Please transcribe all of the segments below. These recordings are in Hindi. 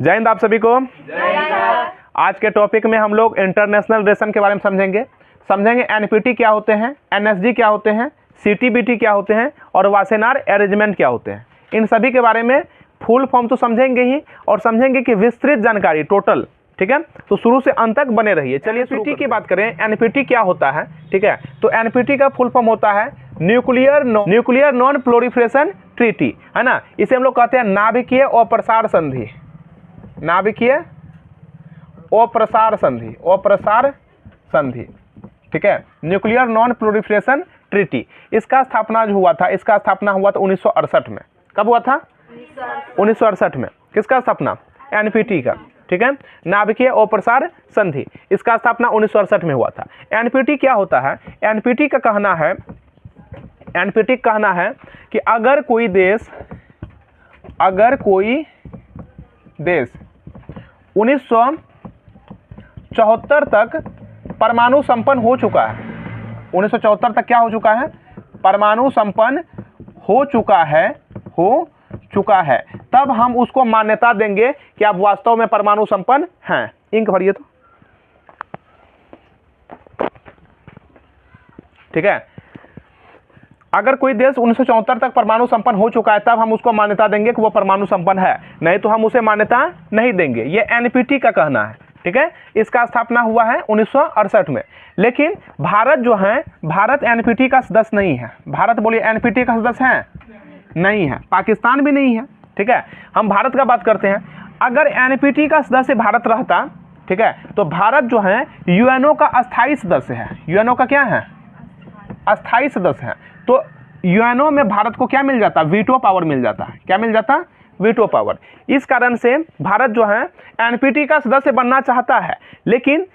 जय हिंद आप सभी को। आज के टॉपिक में हम लोग इंटरनेशनल रिलेशन के बारे में समझेंगे एनपीटी क्या होते हैं, एनएसजी क्या होते हैं, सीटीबीटी क्या होते हैं और वासेनार अरेंजमेंट क्या होते हैं। इन सभी के बारे में फुल फॉर्म तो समझेंगे ही और समझेंगे कि विस्तृत जानकारी टोटल, ठीक है। तो शुरू से अंत तक बने रहिए। चलिए एनपीटी की बात करें। एनपीटी क्या होता है, ठीक है। तो एनपीटी का फुल फॉर्म होता है न्यूक्लियर नॉन प्रोलिफरेशन ट्रीटी, है ना। इसे हम लोग कहते हैं नाभिकीय अप्रसार संधि, नाभिकीय अप्रसार संधि, ठीक है। Nuclear non proliferation treaty. इसका स्थापना जो हुआ था, इसका स्थापना हुआ था 1968 में। कब हुआ था? 1968 में। किसका स्थापना? एनपीटी का, ठीक है। नाभिकीय अप्रसार संधि, इसका स्थापना 1968 में हुआ था। एनपीटी क्या होता है? एनपीटी का कहना है कि अगर कोई देश 1974 तक परमाणु संपन्न हो चुका है, 1974 तक क्या हो चुका है? परमाणु संपन्न हो चुका है, तब हम उसको मान्यता देंगे कि आप वास्तव में परमाणु संपन्न हैं। इंक भरिए तो, ठीक है। अगर कोई देश 1974 तक परमाणु संपन्न हो चुका है, तब हम उसको मान्यता देंगे कि वो परमाणु संपन्न है, नहीं तो हम उसे मान्यता नहीं देंगे। ये एनपीटी का कहना है, ठीक है। इसका स्थापना हुआ है 1968 में। लेकिन भारत जो है, भारत एनपीटी का सदस्य नहीं है। भारत बोलिए एनपीटी का सदस्य है? नहीं है। पाकिस्तान भी नहीं है, ठीक है। हम भारत का बात करते हैं। अगर एनपीटी का सदस्य भारत रहता, ठीक है, तो भारत जो है यूएनओ का अस्थायी सदस्य है। यूएनओ का क्या है? अस्थायी सदस्य है। तो यूएनओ में भारत को क्या मिल जाता? वीटो पावर मिल जाता है। क्या मिल जाता? Veto power. इस कारण से भारत जो है एनपीटी का सदस्य बनना चाहता है। लेकिन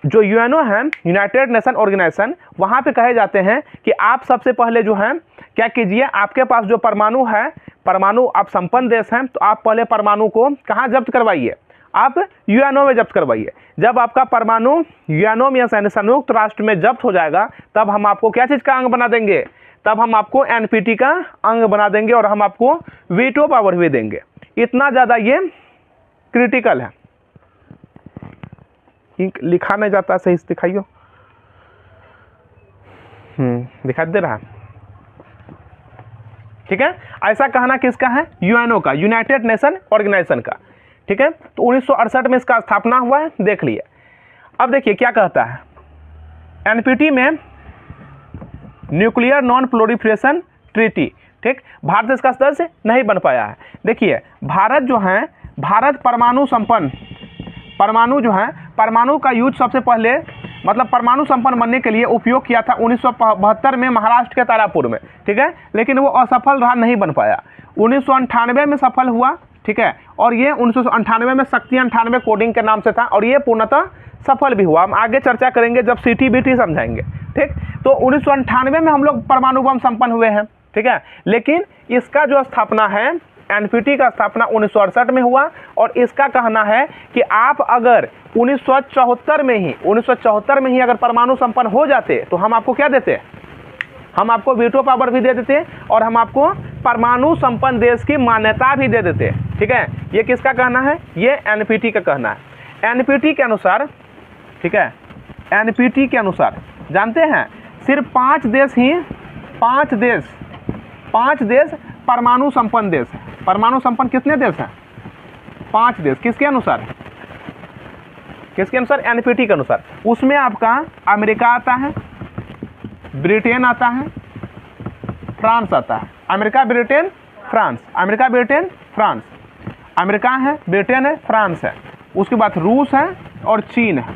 जो यूएनओ है, यूनाइटेड नेशन ऑर्गेनाइजेशन, वहाँ पे कहे जाते हैं कि आप सबसे पहले जो है क्या कीजिए, आपके पास जो परमाणु है, परमाणु आप संपन्न देश हैं, तो आप पहले परमाणु को कहाँ जब्त करवाइए? आप यूएनओ में जब्त करवाइए। जब आपका परमाणु यूएनओ में यानी संयुक्त राष्ट्र में जब्त हो जाएगा, तब हम आपको क्या चीज़ का अंग बना देंगे? तब हम आपको एनपीटी का अंग बना देंगे और हम आपको वीटो पावर भी देंगे। इतना ज़्यादा ये क्रिटिकल है। लिखा नहीं जाता, सही से दिखाइयो। दिखाई दे रहा है, ठीक है। ऐसा कहना किसका है? यूएनओ का, यूनाइटेड नेशन ऑर्गेनाइजेशन का, ठीक है। तो 1968 में इसका स्थापना हुआ है, देख लिए। अब देखिए क्या कहता है एनपीटी में, न्यूक्लियर नॉन प्रोलिफरेशन ट्रीटी, ठीक। भारत इसका सदस्य नहीं बन पाया है। देखिए भारत जो है, भारत परमाणु संपन्न, परमाणु जो है, परमाणु का यूज सबसे पहले मतलब परमाणु संपन्न बनने के लिए उपयोग किया था 1972 में महाराष्ट्र के तारापुर में, ठीक है। लेकिन वो असफल रहा, नहीं बन पाया। 1998 में सफल हुआ, ठीक है। और ये 1998 में शक्ति 98 कोडिंग के नाम से था और ये पूर्णतः सफल भी हुआ। हम आगे चर्चा करेंगे जब सीटीबीटी समझाएंगे, ठीक। तो 1998 में हम लोग परमाणु बम संपन्न हुए हैं, ठीक है। लेकिन इसका जो स्थापना है, एनपीटी का स्थापना 1968 में हुआ और इसका कहना है कि आप अगर 1974 में ही अगर परमाणु संपन्न हो जाते, तो हम आपको क्या देते? हम आपको वीटो पावर भी दे देते और हम आपको परमाणु संपन्न देश की मान्यता भी दे देते, ठीक है। ये किसका कहना है? ये एनपीटी का कहना है। एनपीटी के अनुसार, ठीक है, एनपीटी के अनुसार जानते हैं सिर्फ 5 देश परमाणु संपन्न देश है। परमाणु संपन्न कितने देश हैं? 5 देश। किसके अनुसार? एनपीटी के अनुसार। उसमें आपका अमेरिका आता है, ब्रिटेन आता है, फ्रांस आता है। America, Britain, France. अमेरिका है, ब्रिटेन है, फ्रांस है, उसके बाद रूस है और चीन है,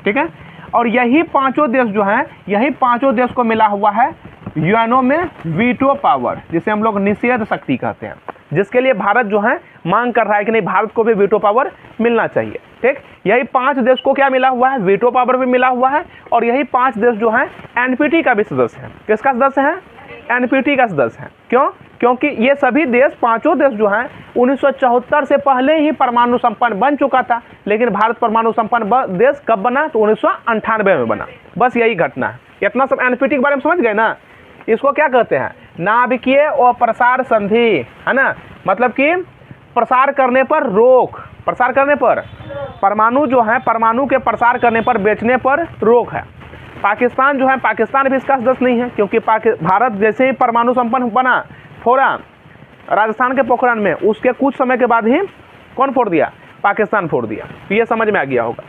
ठीक है। और यही पांचों देश जो हैं, यही पांचों देश को मिला हुआ है यूएनओ में वीटो पावर, जिसे हम लोग निषेध शक्ति कहते हैं, जिसके लिए भारत जो है मांग कर रहा है कि नहीं, भारत को भी वीटो पावर मिलना चाहिए, ठीक। यही 5 देश को क्या मिला हुआ है? वीटो पावर भी मिला हुआ है। और यही 5 देश जो हैं एनपीटी का भी सदस्य है। किसका सदस्य है? एनपीटी का सदस्य है। क्यों? क्योंकि ये सभी देश, पांचों देश जो हैं 1974 से पहले ही परमाणु संपन्न बन चुका था। लेकिन भारत परमाणु संपन्न देश कब बना? तो 1998 में बना। बस यही घटना है। इतना सब एनपीटी के बारे में समझ गए ना। इसको क्या कहते हैं? नाभिकीय अप्रसार संधि, है ना। मतलब कि प्रसार करने पर रोक, प्रसार करने पर, परमाणु जो है परमाणु के प्रसार करने पर, बेचने पर रोक है। पाकिस्तान जो है, पाकिस्तान भी इसका सदस्य नहीं है, क्योंकि भारत जैसे ही परमाणु संपन्न बना, फोड़ा राजस्थान के पोखरण में, उसके कुछ समय के बाद ही कौन फोड़ दिया? पाकिस्तान फोड़ दिया। तो ये समझ में आ गया होगा।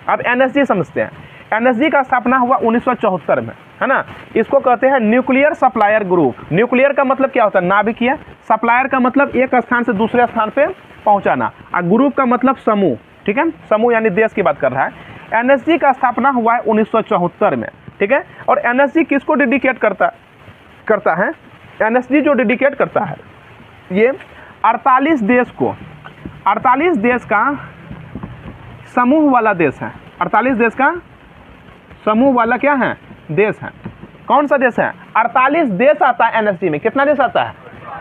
अब एनएसजी समझते हैं। एनएसजी का स्थापना हुआ 1974 में, है ना। इसको कहते हैं न्यूक्लियर सप्लायर ग्रुप। न्यूक्लियर का मतलब क्या होता है? नाभिकीय। सप्लायर का मतलब एक स्थान से दूसरे स्थान पे पहुंचाना, और ग्रुप का मतलब समूह, ठीक है, समूह यानी देश की बात कर रहा है। एनएसजी का स्थापना हुआ है 1974 में, ठीक है। और एनएसजी किसको डेडिकेट करता है? एनएसजी जो डेडिकेट करता है, ये 48 देश को, 48 देश का समूह वाला देश है। 48 देश का समूह वाला क्या है? देश है। कौन सा देश है? 48 देश आता है एनएसजी में। कितना देश आता है?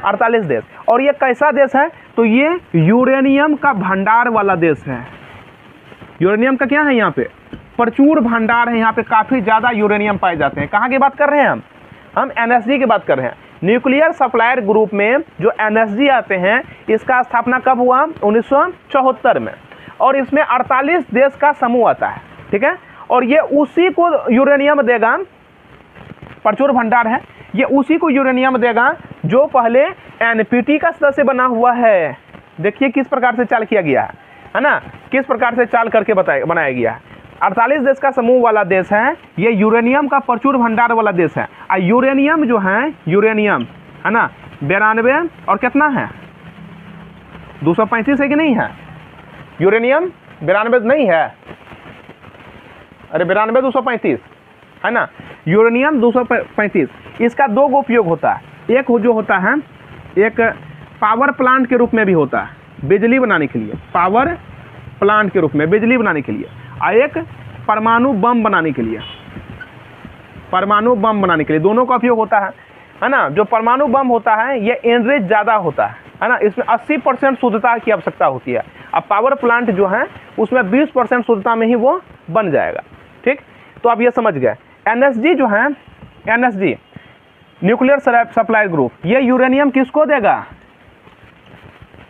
48 देश। और ये कैसा देश है? तो ये यूरेनियम का भंडार वाला देश है। यूरेनियम का क्या है? यहाँ पे प्रचुर भंडार है। यहाँ पे काफ़ी ज़्यादा यूरेनियम पाए जाते हैं। कहाँ की बात कर रहे हैं हम एनएसजी की बात कर रहे हैं। न्यूक्लियर सप्लायर ग्रुप में जो एनएसजी आते हैं, इसका स्थापना कब हुआ? 1974 में। और इसमें 48 देश का समूह आता है, ठीक है। और ये उसी को यूरेनियम देगा, प्रचुर भंडार है, ये उसी को यूरेनियम देगा जो पहले एनपीटी का सदस्य बना हुआ है। देखिए किस प्रकार से चाल किया गया है ना, किस प्रकार से चाल करके बनाया गया है। 48 देश का समूह वाला देश है, ये यूरेनियम का प्रचुर भंडार वाला देश है। और यूरेनियम जो है, यूरेनियम है ना, 92 और कितना है? 235 है कि नहीं है? यूरेनियम 92 नहीं है, अरे 92 235 है ना। यूरेनियम 235, इसका दो उपयोग होता है। एक जो होता है, एक पावर प्लांट के रूप में भी होता है, बिजली बनाने के लिए, पावर प्लांट के रूप में बिजली बनाने के लिए, और एक परमाणु बम बनाने के लिए, परमाणु बम बनाने के लिए, दोनों का उपयोग होता है ना। जो परमाणु बम होता है ये एनरिच ज़्यादा होता है ना, इसमें 80% शुद्धता की आवश्यकता होती है। अब पावर प्लांट जो है उसमें 20% शुद्धता में ही वो बन जाएगा, ठीक। तो आप ये समझ गए। एनएसजी जो है, एनएसजी न्यूक्लियर सप्लाई ग्रुप, ये यूरेनियम किसको देगा?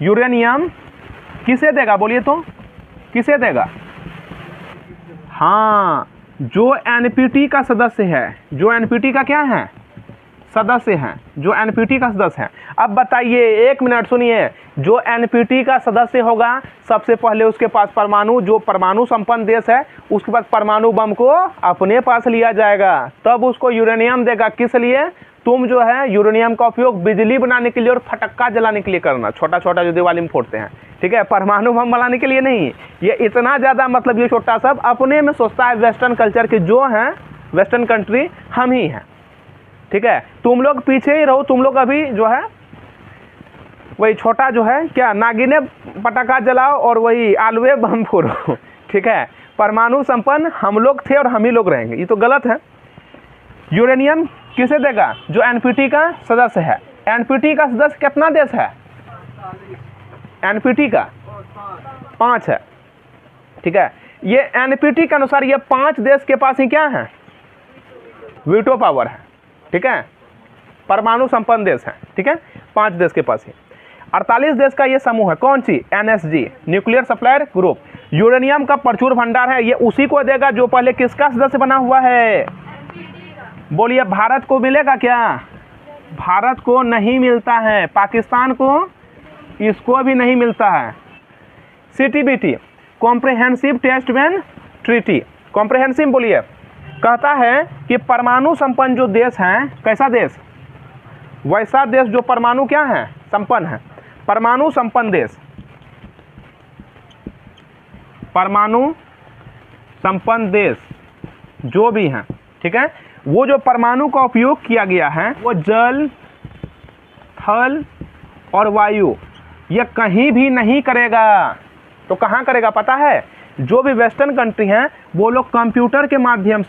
यूरेनियम किसे देगा? बोलिए तो, किसे देगा? हाँ, जो एनपीटी का सदस्य है, जो एनपीटी का क्या है? सदस्य हैं, जो एनपीटी का सदस्य है। अब बताइए, एक मिनट सुनिए, जो एनपीटी का सदस्य होगा, सबसे पहले उसके पास परमाणु, जो परमाणु संपन्न देश है, उसके पास परमाणु बम को अपने पास लिया जाएगा, तब उसको यूरेनियम देगा। किस लिए? तुम जो है यूरेनियम का उपयोग बिजली बनाने के लिए और फटक्का जलाने के लिए करना, छोटा छोटा जो दिवाली में फोड़ते हैं, ठीक है, परमाणु बम बनाने के लिए नहीं। ये इतना ज़्यादा, मतलब ये छोटा सब अपने में सोचता है वेस्टर्न कल्चर के, जो हैं वेस्टर्न कंट्री हम ही हैं, ठीक है। तुम लोग पीछे ही रहो, तुम लोग अभी जो है वही छोटा जो है क्या, नागिने पटाखा जलाओ और वही आलुए बम फोड़ो, ठीक है। परमाणु संपन्न हम लोग थे और हम ही लोग रहेंगे, ये तो गलत है। यूरेनियम किसे देगा? जो एनपीटी का सदस्य है। एनपीटी का सदस्य कितना देश है? एनपीटी का 5 है, ठीक है। ये एनपीटी के अनुसार ये 5 देश के पास ही क्या है? वीटो पावर है, ठीक है, परमाणु संपन्न देश है, ठीक है, 5 देश के पास ही। 48 देश का ये समूह है, कौन सी? NSG, nuclear supplier group. Uranium का प्रचुर भंडार है, ये उसी को देगा जो पहले किसका सदस्य बना हुआ है? बोलिए, भारत को मिलेगा क्या? भारत को नहीं मिलता है, पाकिस्तान को, इसको भी नहीं मिलता है। CTBT, comprehensive test ban treaty, comprehensive बोलिए, कहता है कि परमाणु संपन्न जो देश हैं, कैसा देश? वैसा देश जो परमाणु क्या है? संपन्न है। परमाणु संपन्न देश, परमाणु संपन्न देश जो भी हैं, ठीक है, वो जो परमाणु का उपयोग किया गया है, वो जल, थल और वायु, ये कहीं भी नहीं करेगा। तो कहाँ करेगा पता है? जो भी वेस्टर्न कंट्री हैं वो लोग कंप्यूटर के माध्यम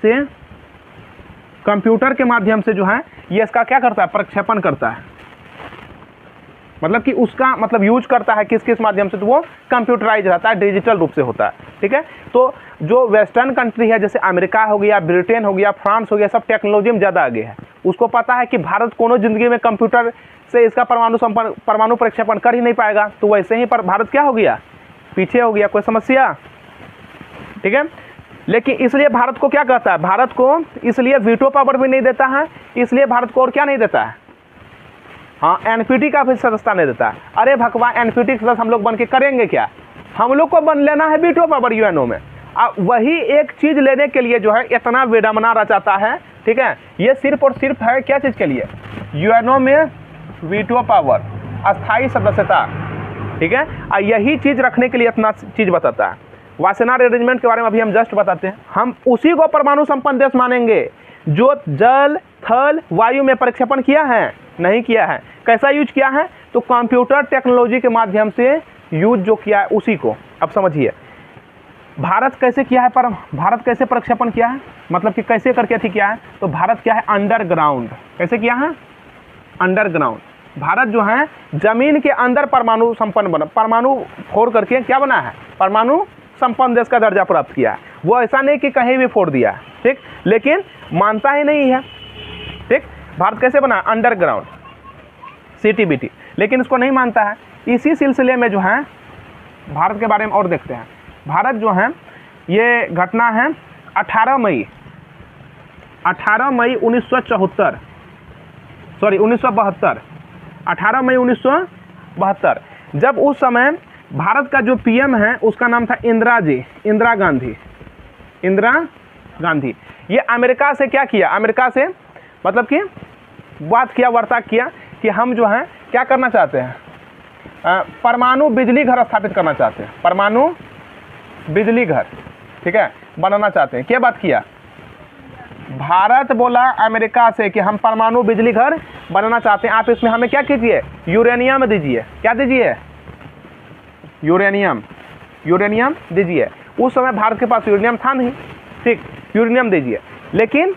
से जो है ये इसका क्या करता है? प्रक्षेपण करता है, मतलब कि उसका मतलब यूज करता है किस किस माध्यम से, तो वो कंप्यूटराइज रहता है, डिजिटल रूप से होता है। ठीक है, तो जो वेस्टर्न कंट्री है जैसे अमेरिका हो गया, ब्रिटेन हो गया, फ्रांस हो गया, सब टेक्नोलॉजी में ज़्यादा आगे है। उसको पता है कि भारत कोनो जिंदगी में कंप्यूटर से इसका परमाणु प्रक्षेपण कर ही नहीं पाएगा, तो वैसे ही पर भारत क्या हो गया, पीछे हो गया। कोई समस्या? ठीक है, लेकिन इसलिए भारत को क्या कहता है, भारत को इसलिए वीटो पावर भी नहीं देता है, इसलिए भारत को और क्या नहीं देता है, हाँ एनपीटी का भी सदस्यता नहीं देता है। अरे भगवान, एनपीटी सदस्य हम लोग बन के करेंगे क्या, हम लोग को बन लेना है वीटो पावर यूएनओ में। अब वही एक चीज़ लेने के लिए जो है इतना विडम्बना रचाता है। ठीक है, ये सिर्फ और सिर्फ है क्या चीज़ के लिए, यूएनओ में वीटो पावर, अस्थायी सदस्यता। ठीक है, और यही चीज़ रखने के लिए इतना चीज़ बताता है। वासेनार अरेंजमेंट के बारे में अभी हम जस्ट बताते हैं। हम उसी को परमाणु संपन्न देश मानेंगे जो जल, थल, वायु में प्रक्षेपण किया है, नहीं किया है। कैसा यूज किया है, तो कंप्यूटर टेक्नोलॉजी के माध्यम से यूज जो किया है उसी को। अब समझिए भारत कैसे किया है, पर भारत कैसे प्रक्षेपण किया है, मतलब कि कैसे करके थी किया है, तो भारत क्या है, अंडरग्राउंड। कैसे किया है, अंडरग्राउंड। भारत जो है जमीन के अंदर परमाणु संपन्न बना, परमाणु फोड़ करके क्या बना है, परमाणु संपन्न देश का दर्जा प्राप्त किया है। वो ऐसा नहीं कि कहीं भी फोड़ दिया। ठीक, लेकिन मानता ही नहीं है। ठीक, भारत कैसे बना, अंडरग्राउंड, सीटीबीटी, लेकिन इसको नहीं मानता है। इसी सिलसिले में जो है भारत के बारे में और देखते हैं। भारत जो है ये घटना है 18 मई 1974, सॉरी 1972, 18 मई 1972, जब उस समय भारत का जो पीएम है उसका नाम था इंदिरा गांधी। ये अमेरिका से क्या किया, अमेरिका से मतलब कि बात किया, वार्ता किया कि हम जो है क्या करना चाहते हैं, परमाणु बिजली घर स्थापित करना चाहते हैं, परमाणु बिजली घर, ठीक है, बनाना चाहते हैं। क्या बात किया, भारत बोला अमेरिका से कि हम परमाणु बिजली घर बनाना चाहते हैं, आप इसमें हमें क्या कीजिए, यूरेनियम दीजिए। क्या दीजिए, यूरेनियम दीजिए। उस समय भारत के पास यूरेनियम था नहीं। ठीक, यूरेनियम दीजिए। लेकिन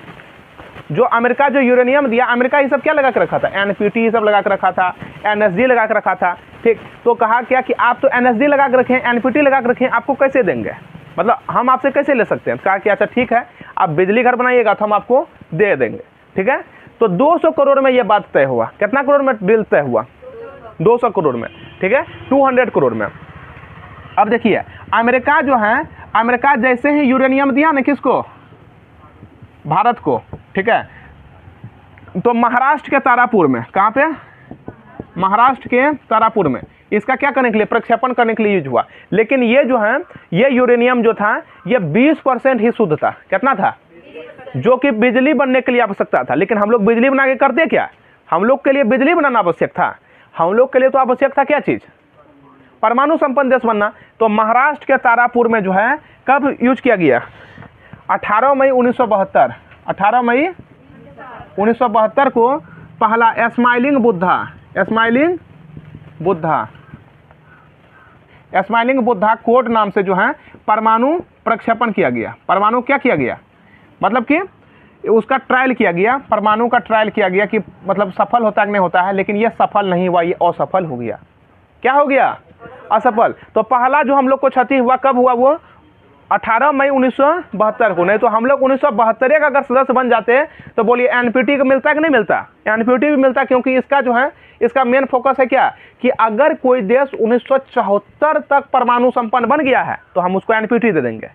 जो अमेरिका जो यूरेनियम दिया, अमेरिका ये सब क्या लगा के रखा था, एनपीटी सब लगा के रखा था, एनएसजी लगा के रखा था। ठीक, तो कहा क्या कि आप तो एनएसजी लगा के रखें, एनपीटी लगा के रखें, आपको कैसे देंगे, मतलब हम आपसे कैसे ले सकते हैं। कहा कि अच्छा ठीक है, आप बिजली घर बनाइएगा तो हम आपको दे देंगे। ठीक है, तो 200 करोड़ में ये बात तय हुआ। कितना करोड़ में बिल तय हुआ, 200 करोड़ में। ठीक है, 200 करोड़ में। अब देखिए अमेरिका जो है, अमेरिका जैसे ही यूरेनियम दिया ना किसको, भारत को। ठीक है, तो महाराष्ट्र के तारापुर में, कहाँ पे, महाराष्ट्र के तारापुर में इसका क्या करने के लिए, प्रक्षेपण करने के लिए यूज हुआ। लेकिन ये जो है, ये यूरेनियम जो था ये 20% ही शुद्ध था। कितना था, जो कि बिजली बनने के लिए आवश्यकता था। लेकिन हम लोग बिजली बना के करते क्या, हम लोग के लिए बिजली बनाना आवश्यक था, हम लोग के लिए तो आवश्यक था क्या चीज़, परमाणु संपन्न देश बनना। तो महाराष्ट्र के तारापुर में जो है कब यूज किया गया, 18 मई 1972, 18 मई 1972 को पहला स्माइलिंग बुद्धा कोड नाम से जो है परमाणु प्रक्षेपण किया गया। परमाणु क्या किया गया, मतलब कि उसका ट्रायल किया गया, परमाणु का ट्रायल किया गया कि मतलब सफल होता है कि नहीं होता है। लेकिन ये सफल नहीं हुआ, ये असफल हो गया। क्या हो गया, असफल। तो पहला जो हम लोग को क्षति हुआ कब हुआ, वो 18 मई 1972 को। नहीं तो हम लोग 1972 का अगर सदस्य बन जाते तो बोलिए एनपीटी को मिलता है कि नहीं मिलता, एनपीटी भी मिलता। क्योंकि इसका जो है, इसका मेन फोकस है क्या, कि अगर कोई देश 1974 तक परमाणु संपन्न बन गया है तो हम उसको एनपीटी दे देंगे।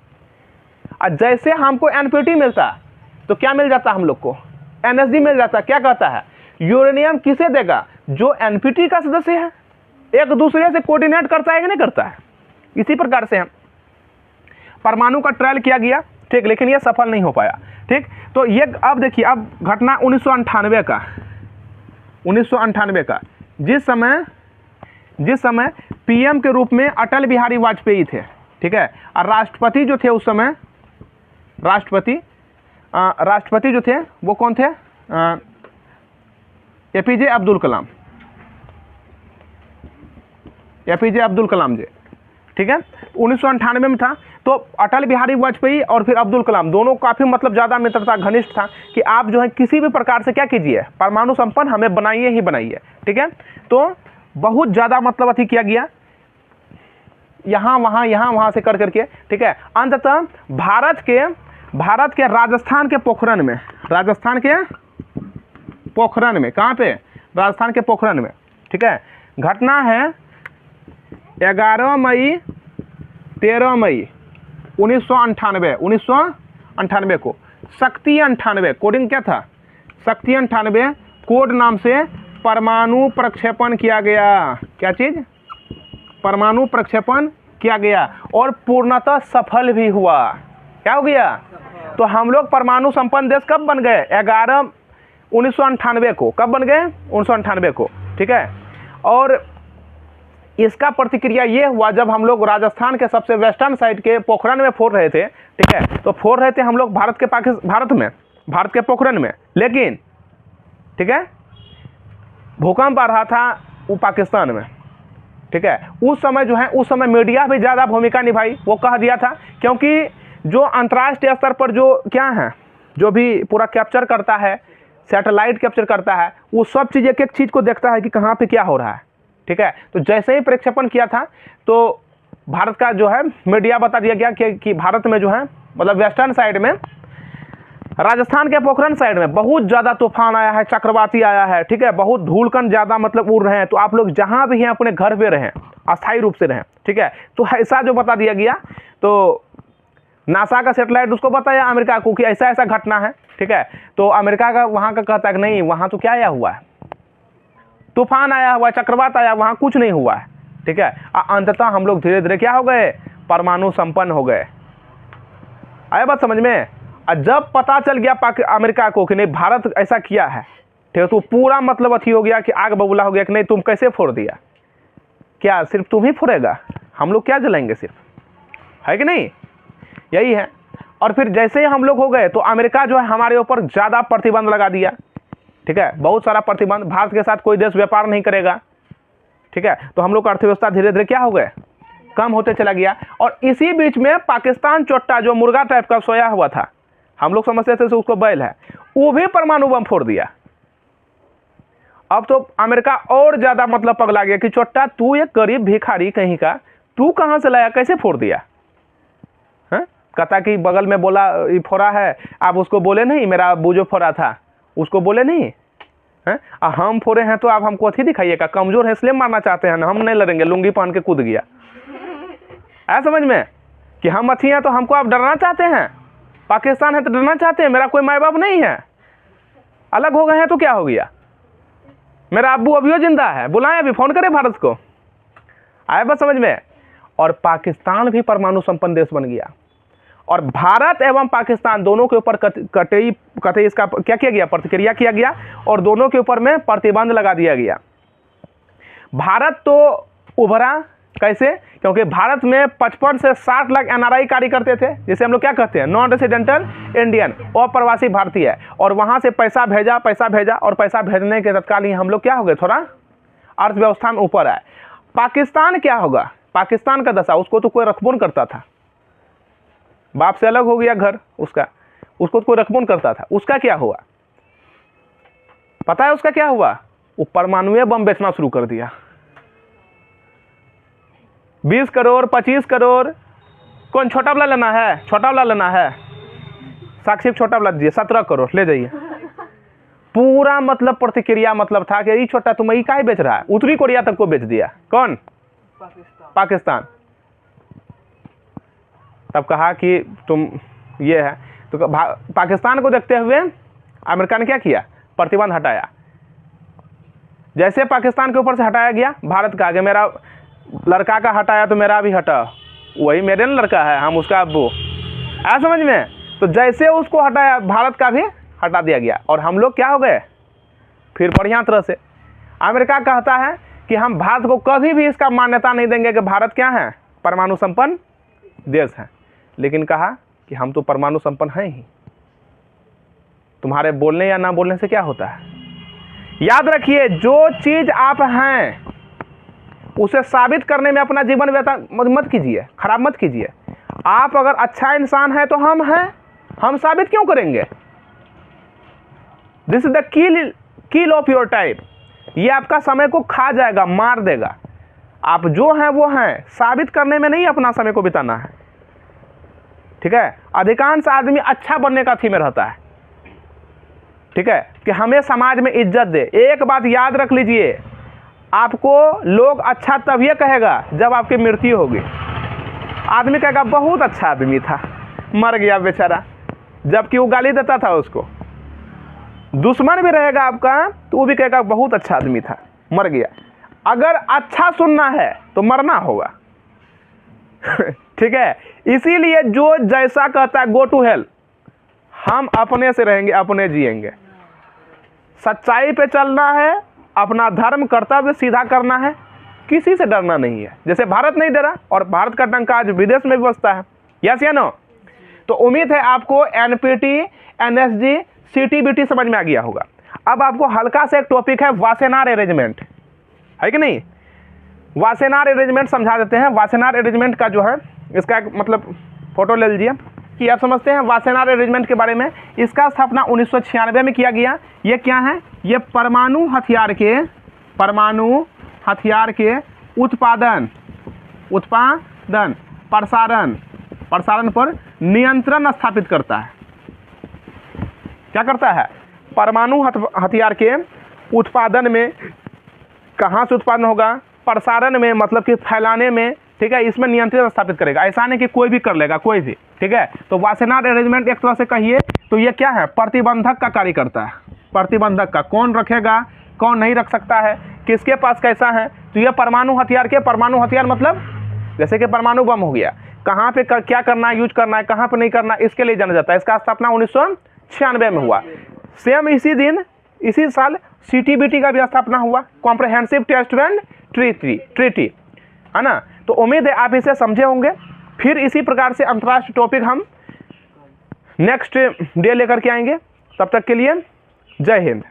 और जैसे हमको एनपीटी मिलता तो क्या मिल जाता, हम लोग को एनएसजी मिल जाता। क्या कहता है, यूरेनियम किसे देगा, जो एनपीटी का सदस्य है, एक दूसरे से कोऑर्डिनेट करता है कि नहीं करता है। इसी प्रकार से परमाणु का ट्रायल किया गया। ठीक, लेकिन यह सफल नहीं हो पाया। ठीक, तो ये अब देखिए, अब घटना 1998 का, जिस समय पीएम के रूप में अटल बिहारी वाजपेयी थे। ठीक है, और राष्ट्रपति जो थे उस समय, राष्ट्रपति जो थे वो कौन थे, एपीजे अब्दुल कलाम जी। ठीक है, 1998 में था। तो अटल बिहारी वाजपेयी और फिर अब्दुल कलाम दोनों काफ़ी मतलब ज़्यादा मित्रता घनिष्ठ था कि आप जो है किसी भी प्रकार से क्या कीजिए, परमाणु संपन्न हमें बनाइए ही बनाइए। ठीक है, तो बहुत ज़्यादा मतलब अथी किया गया, यहाँ वहाँ से कर करके, ठीक है। अंततः भारत के राजस्थान के पोखरण में, कहाँ पे, राजस्थान के पोखरण में, ठीक है। घटना है 11 मई 13 मई 1998 को शक्ति 98 कोडिंग क्या था, शक्ति 98 कोड नाम से परमाणु प्रक्षेपण किया गया। क्या चीज़, परमाणु प्रक्षेपण किया गया और पूर्णतः सफल भी हुआ। क्या हो गया, तो हम लोग परमाणु संपन्न देश कब बन गए, 1998 को। कब बन गए, 1998 को, ठीक है। और इसका प्रतिक्रिया ये हुआ जब हम लोग राजस्थान के सबसे वेस्टर्न साइड के पोखरण में फोड़ रहे थे, ठीक है। तो फोड़ रहे थे हम लोग भारत के पोखरण में, लेकिन ठीक है भूकंप आ रहा था वो पाकिस्तान में, ठीक है। उस समय जो है, उस समय मीडिया भी ज़्यादा भूमिका निभाई, वो कह दिया था, क्योंकि जो अंतर्राष्ट्रीय स्तर पर जो क्या है, जो भी पूरा कैप्चर करता है, सैटेलाइट कैप्चर करता है, वो सब चीज़ एक एक चीज़ को देखता है कि कहाँ पे क्या हो रहा है, ठीक है। तो जैसे ही प्रक्षेपण किया था तो भारत का जो है मीडिया बता दिया गया कि भारत में जो है, मतलब वेस्टर्न साइड में, राजस्थान के पोखरण साइड में बहुत ज़्यादा तूफान आया है, चक्रवाती आया है, ठीक है। बहुत धूलकण ज़्यादा मतलब उड़ रहे हैं, तो आप लोग जहाँ भी हैं अपने घर पे रहें, अस्थायी रूप से रहें, ठीक है। तो ऐसा जो बता दिया गया, तो नासा का सैटेलाइट उसको बताया अमेरिका को कि ऐसा ऐसा घटना है, ठीक है। तो अमेरिका का वहाँ का कहता है कि नहीं, वहाँ तो क्या आया हुआ है, तूफान आया हुआ है, चक्रवात आया, वहाँ कुछ नहीं हुआ है, ठीक है। अंततः हम लोग धीरे धीरे क्या हो गए, परमाणु संपन्न हो गए। आया बात समझ में। जब पता चल गया अमेरिका को कि नहीं भारत ऐसा किया है, ठीक है, तो पूरा मतलब अथी हो गया कि आग बबूला हो गया कि नहीं तुम कैसे फोड़ दिया, क्या सिर्फ तुम ही फोड़ेगा, हम लोग क्या जलाएंगे सिर्फ, है कि नहीं, यही है। और फिर जैसे ही हम लोग हो गए तो अमेरिका जो है हमारे ऊपर ज़्यादा प्रतिबंध लगा दिया, ठीक है, बहुत सारा प्रतिबंध। भारत के साथ कोई देश व्यापार नहीं करेगा, ठीक है। तो हम लोग का अर्थव्यवस्था धीरे धीरे क्या हो गए, कम होते चला गया। और इसी बीच में पाकिस्तान चोट्टा जो मुर्गा टाइप का सोया हुआ था, हम लोग समझते थे उसको बैल है, वो भी परमाणु बम फोड़ दिया। अब तो अमेरिका और ज्यादा मतलब पगला गया कि चोट्टा तू एक गरीब भिखारी कहीं का, तू कहां से लाया, कैसे फोड़ दिया। कहता कि बगल में बोला ये फोड़ा है, आप उसको बोले नहीं, मेरा अब्बू जो फोड़ा था उसको बोले नहीं है, हम फोड़े हैं तो आप हमको अथी दिखाइएगा, कमजोर है इसलिए मारना चाहते हैं ना, हम नहीं लड़ेंगे, लुंगी पहन के कूद गया। ऐसा समझ में कि हम अथी हैं तो हमको आप डरना चाहते हैं, पाकिस्तान है तो डरना चाहते हैं, मेरा कोई माँ बाप नहीं है, अलग हो गए हैं तो क्या हो गया, मेरा अब्बू अभी जिंदा है, बुलाएं अभी, फोन करें भारत को। आए बात समझ में। और पाकिस्तान भी परमाणु संपन्न देश बन गया, और भारत एवं पाकिस्तान दोनों के ऊपर कतई इसका क्या किया गया, प्रतिक्रिया किया गया, और दोनों के ऊपर में प्रतिबंध लगा दिया गया। भारत तो उभरा कैसे, क्योंकि भारत में 55 से 60 लाख NRI कार्य करते थे, जिसे हम लोग क्या कहते हैं, नॉन रेसिडेंटल इंडियन, अप्रवासी भारतीय। और वहां से पैसा भेजा, और पैसा भेजने के तत्काल ही हम लोग क्या हो गए, थोड़ा अर्थव्यवस्था में ऊपर आए। पाकिस्तान क्या होगा, पाकिस्तान का दशा, उसको तो कोई रखबोन करता था, बाप से अलग हो गया घर उसका, उसको तो कोई रखबोन करता था, उसका क्या हुआ पता है, उसका क्या हुआ, वो परमाणु बम बेचना शुरू कर दिया। 20 करोड़ 25 करोड़, कौन छोटा वाला लेना है, छोटा वाला लेना है, साक्षी छोटा वाला दीजिए, 17 करोड़ ले जाइए। पूरा मतलब प्रतिक्रिया मतलब था कि ये छोटा तुम ये काहे बेच रहा है, उत्तरी कोरिया तक को बेच दिया। कौन, पाकिस्तान। तब कहा कि तुम ये है, तो पाकिस्तान को देखते हुए अमेरिका ने क्या किया, प्रतिबंध हटाया। जैसे पाकिस्तान के ऊपर से हटाया गया, भारत का आगे, मेरा लड़का का हटाया तो मेरा भी हटा, वही मेरे ना लड़का है, हम उसका अब्बू, ऐसा समझ में। तो जैसे उसको हटाया, भारत का भी हटा दिया गया, और हम लोग क्या हो गए फिर बढ़िया तरह से। अमेरिका कहता है कि हम भारत को कभी भी इसका मान्यता नहीं देंगे कि भारत क्या है, परमाणु संपन्न देश है। लेकिन कहा कि हम तो परमाणु संपन्न हैं ही, तुम्हारे बोलने या ना बोलने से क्या होता है। याद रखिए, जो चीज आप हैं उसे साबित करने में अपना जीवन मत कीजिए, खराब मत कीजिए। आप अगर अच्छा इंसान है तो हम हैं, हम साबित क्यों करेंगे। This is the kill of your type. ये आपका समय को खा जाएगा, मार देगा। आप जो हैं वो हैं, साबित करने में नहीं अपना समय को बिताना है, ठीक है। अधिकांश आदमी अच्छा बनने का थी में रहता है, ठीक है, कि हमें समाज में इज्जत दे। एक बात याद रख लीजिए, आपको लोग अच्छा तब ये कहेगा जब आपकी मृत्यु होगी। आदमी कहेगा बहुत अच्छा आदमी था, मर गया बेचारा, जबकि वो गाली देता था उसको। दुश्मन भी रहेगा आपका तो वो भी कहेगा बहुत अच्छा आदमी था, मर गया। अगर अच्छा सुनना है तो मरना होगा ठीक है। इसीलिए जो जैसा कहता है गो टू हेल, हम अपने से रहेंगे, अपने जिएंगे। सच्चाई पे चलना है, अपना धर्म कर्तव्य सीधा करना है, किसी से डरना नहीं है। जैसे भारत नहीं डरा, और भारत का डंका आज विदेश में भी बजता है। यस या नो? तो उम्मीद है आपको एनपीटी, एनएसजी, सीटीबीटी समझ में आ गया होगा। अब आपको हल्का से एक टॉपिक है वासेनार अरेंजमेंट, है कि नहीं। वासेनार अरेंजमेंट समझा देते हैं। वासेनार अरेंजमेंट का जो है, इसका एक मतलब फोटो ले लीजिए कि आप समझते हैं वासेनार अरेंजमेंट के बारे में। इसका स्थापना 1996 में किया गया। ये क्या है? ये परमाणु हथियार के उत्पादन, प्रसारण पर नियंत्रण स्थापित करता है। क्या करता है? परमाणु हथियार के उत्पादन में, कहाँ से उत्पादन होगा? प्रसारण में, मतलब कि फैलाने में, ठीक है, इसमें नियंत्रण स्थापित करेगा। ऐसा नहीं कि कोई भी कर लेगा, कोई भी, ठीक है। तो वासेनार अरेंजमेंट एक तरह से कहिए तो ये क्या है? प्रतिबंधक का कार्य करता है। प्रतिबंधक का, कौन रखेगा, कौन नहीं रख सकता है, किसके पास कैसा है। तो ये परमाणु हथियार मतलब जैसे कि परमाणु बम हो गया, कहाँ पे क्या करना है, यूज करना है, कहाँ पे नहीं करना, इसके लिए जाना जाता है। इसका स्थापना 1996 में हुआ। सेम इसी दिन, इसी साल सीटीबीटी का भी स्थापना हुआ, कॉम्प्रहेंसिव टेस्ट एंड ट्रीटी, है ना। तो उम्मीद है आप इसे समझे होंगे। फिर इसी प्रकार से अंतर्राष्ट्रीय टॉपिक हम नेक्स्ट डे लेकर के आएंगे। तब तक के लिए जय हिंद।